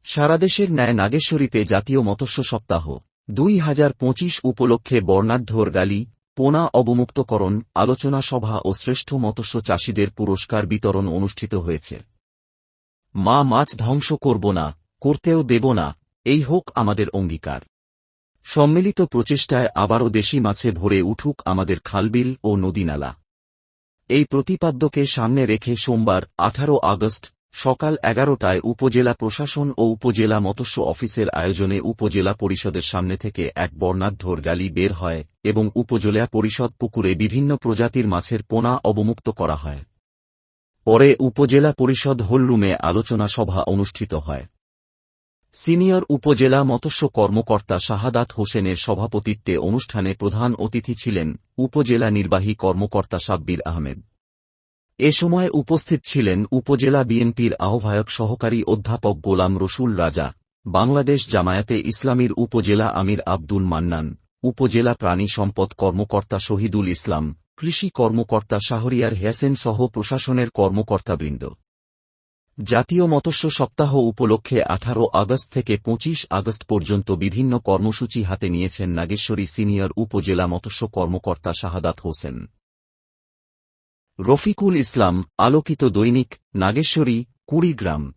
সারাদেশের ন্যায় নাগেশ্বরীতে জাতীয় মৎস্য সপ্তাহ 2025 উপলক্ষে বর্ণাঢ্যর র্যালি, পোনা অবমুক্তকরণ, আলোচনা সভা ও শ্রেষ্ঠ মৎস্য চাষীদের পুরস্কার বিতরণ অনুষ্ঠিত হয়েছে। মা মাছ ধ্বংস করব না, করতেও দেব না, এই হোক আমাদের অঙ্গীকার। সম্মিলিত প্রচেষ্টায় আবারও দেশি মাছে ভরে উঠুক আমাদের খালবিল ও নদীনালা। এই প্রতিপাদ্যকে সামনে রেখে সোমবার 18 আগস্ট সকাল 11টায় উপজেলা প্রশাসন ও উপজেলা মৎস্য অফিসের আয়োজনে উপজেলা পরিষদের সামনে থেকে এক বর্ণাঢ্য র্যালি বের হয় এবং উপজেলা পরিষদ পুকুরে বিভিন্ন প্রজাতির মাছের পোনা অবমুক্ত করা হয়। পরে উপজেলা পরিষদ হলরুমে আলোচনা সভা অনুষ্ঠিত হয়। সিনিয়র উপজেলা মৎস্য কর্মকর্তা শাহাদাত হোসেনের সভাপতিত্বে অনুষ্ঠানে প্রধান অতিথি ছিলেন উপজেলা নির্বাহী কর্মকর্তা সাব্বির আহমেদ। এ সময় উপস্থিত ছিলেন উপজেলা বিএনপির আহ্বায়ক সহকারী অধ্যাপক গোলাম রসুল রাজা, বাংলাদেশ জামায়াতে ইসলামীর উপজেলা আমির আব্দুল মান্নান, উপজেলা প্রাণী সম্পদ কর্মকর্তা শহীদুল ইসলাম, কৃষি কর্মকর্তা শাহরিয়ার হেসেন সহ প্রশাসনের কর্মকর্তাবৃন্দ। জাতীয় মৎস্য সপ্তাহ উপলক্ষে 18 আগস্ট থেকে 25 আগস্ট পর্যন্ত বিভিন্ন কর্মসূচি হাতে নিয়েছেন নাগেশ্বরী সিনিয়র উপজেলা মৎস্য কর্মকর্তা শাহাদাত হোসেন। রফিকুল ইসলাম, আলোকিত দৈনিক, নাগেশ্বরী, কুড়িগ্রাম।